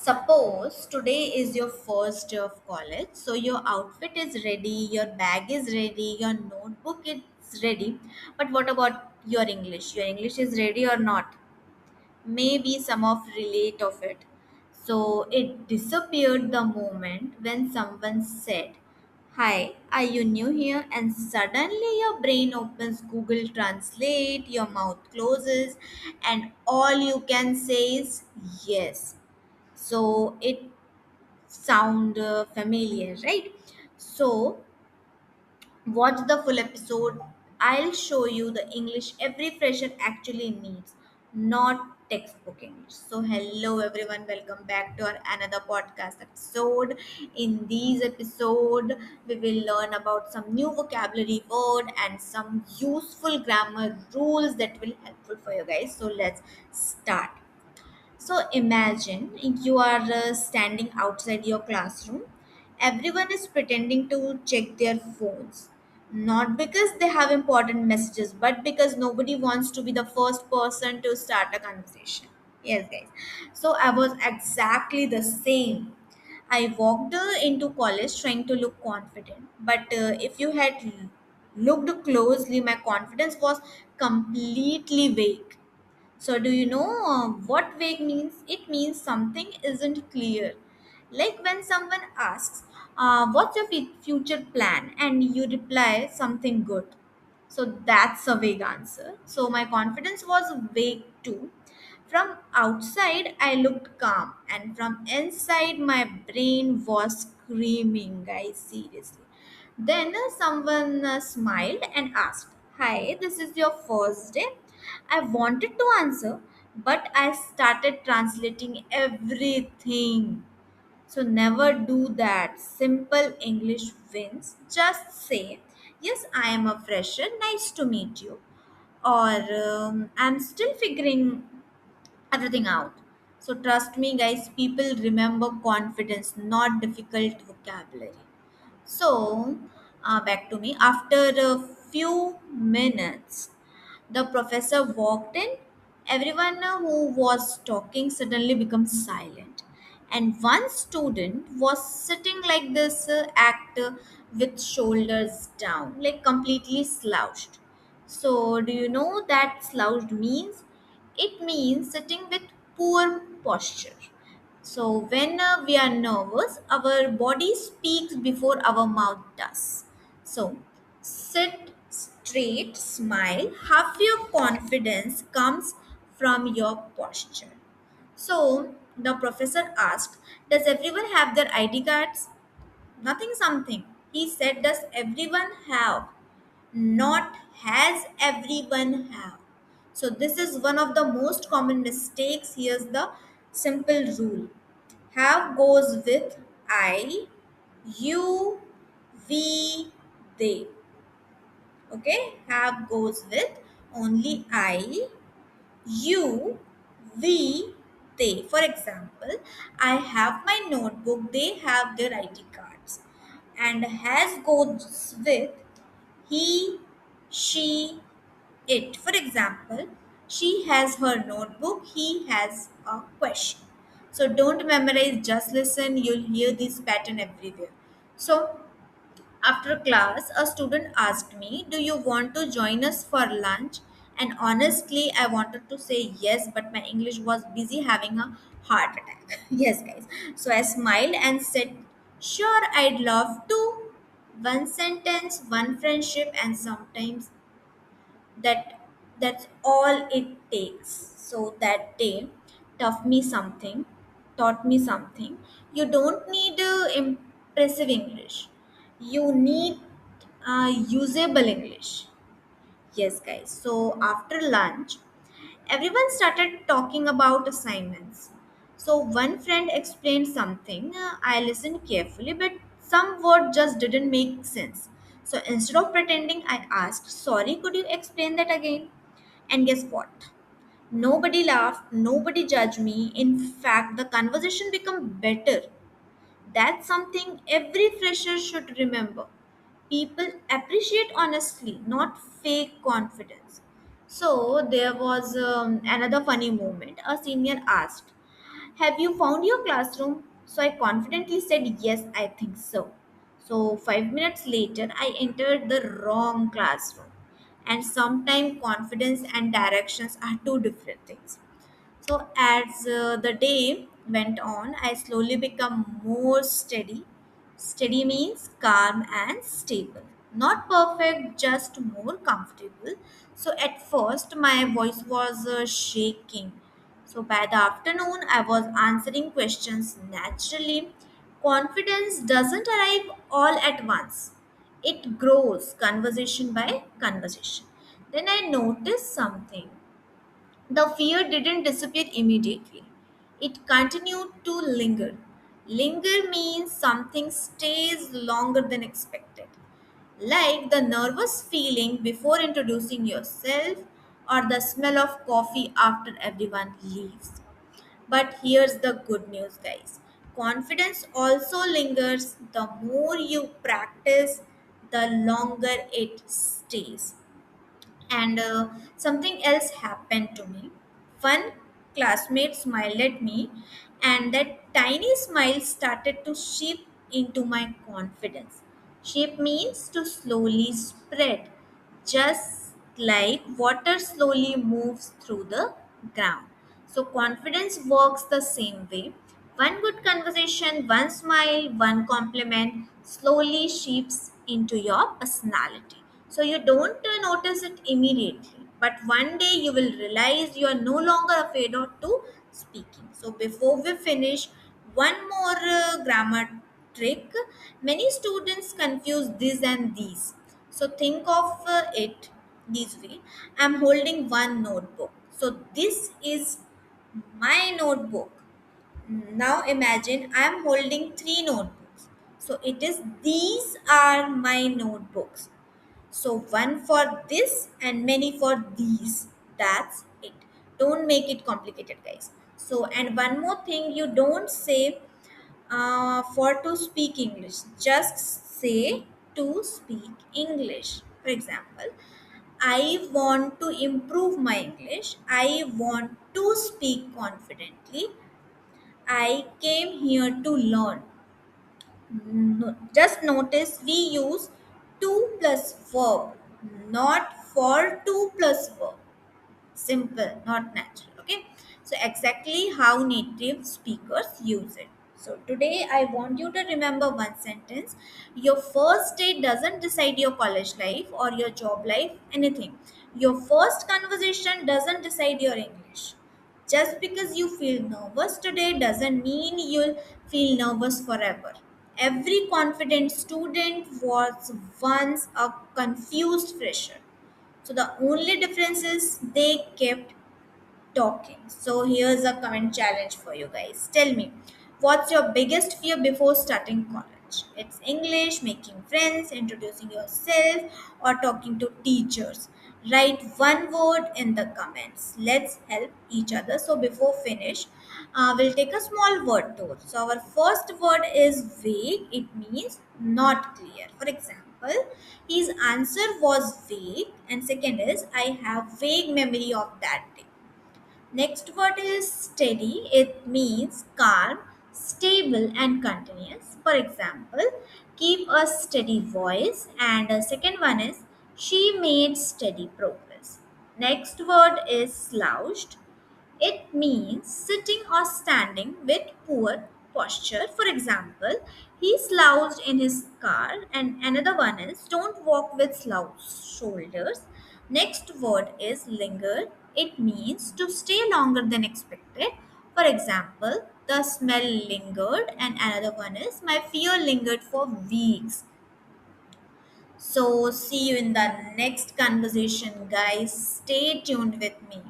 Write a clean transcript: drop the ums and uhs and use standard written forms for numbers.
Suppose today is your first day of college, so your outfit is ready, your bag is ready, your notebook is ready. But what about your English? Your English is ready or not? Maybe some of relate of it. So it disappeared the moment when someone said, "Hi, are you new here?" And suddenly your brain opens Google Translate, your mouth closes, and all you can say is yes. So it sound familiar, right? So watch the full episode. I'll show you the English every fresher actually needs, not textbook English. So hello everyone, welcome back to our another podcast episode. In these episode we will learn about some new vocabulary word and some useful grammar rules that will helpful for you guys. So let's start. So imagine you are standing outside your classroom. Everyone is pretending to check their phones. Not because they have important messages, but because nobody wants to be the first person to start a conversation. Yes, guys. So I was exactly the same. I walked into college trying to look confident, but if you had looked closely, my confidence was completely vague. So, do you know what vague means? It means something isn't clear. Like when someone asks, "What's your future plan?" and you reply something good. So, that's a vague answer. So, my confidence was vague too. From outside, I looked calm, and from inside, my brain was screaming, guys, seriously. Then someone smiled and asked, "Hi, this is your first day?" I wanted to answer, but I started translating everything. So never do that. Simple English wins. Just say, "Yes, I am a fresher. Nice to meet you." Or "I'm still figuring everything out." So trust me, guys, people remember confidence, not difficult vocabulary. So, back to me. After a few minutes, the professor walked in. Everyone who was talking suddenly becomes silent. And one student was sitting like this, actor with shoulders down, like completely slouched. So, do you know that slouched means? It means sitting with poor posture. So, when we are nervous, our body speaks before our mouth does. So, sit straight, smile. Half your confidence comes from your posture. So, the professor asked, "Does everyone have their ID cards?" Nothing something. He said, "Does everyone have?" Not "has everyone have." So, this is one of the most common mistakes. Here's the simple rule: have goes with I, you, we, they. Okay, have goes with only I, you, we, they. For example, I have my notebook, they have their ID cards. And has goes with he, she, it. For example, she has her notebook, he has a question. So don't memorize, just listen, you'll hear this pattern everywhere. So after class, a student asked me, "Do you want to join us for lunch?" And honestly, I wanted to say yes, but my English was busy having a heart attack. Yes, guys. So I smiled and said, "Sure, I'd love to." One sentence, one friendship, and sometimes that's all it takes. So that day taught me something. You don't need impressive English, you need usable English. Yes, guys. So after lunch, everyone started talking about assignments. So one friend explained something. I listened carefully, but some word just didn't make sense. So instead of pretending, I asked, "Sorry, could you explain that again?" And guess what? Nobody laughed, nobody judged me. In fact, the conversation became better. That's something every fresher should remember. People appreciate honestly, not fake confidence. So there was another funny moment. A senior asked, Have you found your classroom? So I confidently said, yes, I think so. So 5 minutes later, I entered the wrong classroom. And sometimes confidence and directions are two different things. So as the day went on, I slowly become more steady. Steady means calm and stable. Not perfect, just more comfortable. So at first, my voice was shaking. So by the afternoon, I was answering questions naturally. Confidence doesn't arrive all at once. It grows conversation by conversation. Then I noticed something. The fear didn't disappear immediately. It continued to linger. Linger means something stays longer than expected, like the nervous feeling before introducing yourself or the smell of coffee after everyone leaves. But here's the good news, guys. Confidence also lingers. The more you practice, the longer it stays. And something else happened to me. One classmate smiled at me, and that tiny smile started to seep into my confidence. Shape means to slowly spread, just like water slowly moves through the ground. So, confidence works the same way. One good conversation, one smile, one compliment slowly seeps into your personality. So, you don't notice it immediately, but one day you will realize you are no longer afraid of to speaking. So, before we finish, one more grammar trick. Many students confuse this and these. So think of it this way. I'm holding one notebook. So this is my notebook. Now imagine I'm holding three notebooks. So it is these are my notebooks. So one for this and many for these. That's it. Don't make it complicated, guys. So and one more thing, you don't say for to speak English. Just say to speak English. For example, I want to improve my English. I want to speak confidently. I came here to learn. Just notice we use to plus verb, not for to plus verb. Simple, not natural. Okay, so exactly how native speakers use it. So today I want you to remember one sentence. Your first day doesn't decide your college life or your job life, anything. Your first conversation doesn't decide your English. Just because you feel nervous today doesn't mean you'll feel nervous forever. Every confident student was once a confused fresher. So the only difference is they kept talking. So here's a comment challenge for you guys. Tell me, what's your biggest fear before starting college? It's English, making friends, introducing yourself, or talking to teachers. Write one word in the comments. Let's help each other. So before finish, we'll take a small word tour. So our first word is vague. It means not clear. For example, his answer was vague, and second is I have vague memory of that day. Next word is steady. It means calm, stable, and continuous. For example, keep a steady voice. And the second one is she made steady progress. Next word is slouched. It means sitting or standing with poor posture. For example, he slouched in his car, and another one is don't walk with slouched shoulders. Next word is linger. It means to stay longer than expected. For example, the smell lingered, and another one is my fear lingered for weeks. So, see you in the next conversation, guys. Stay tuned with me.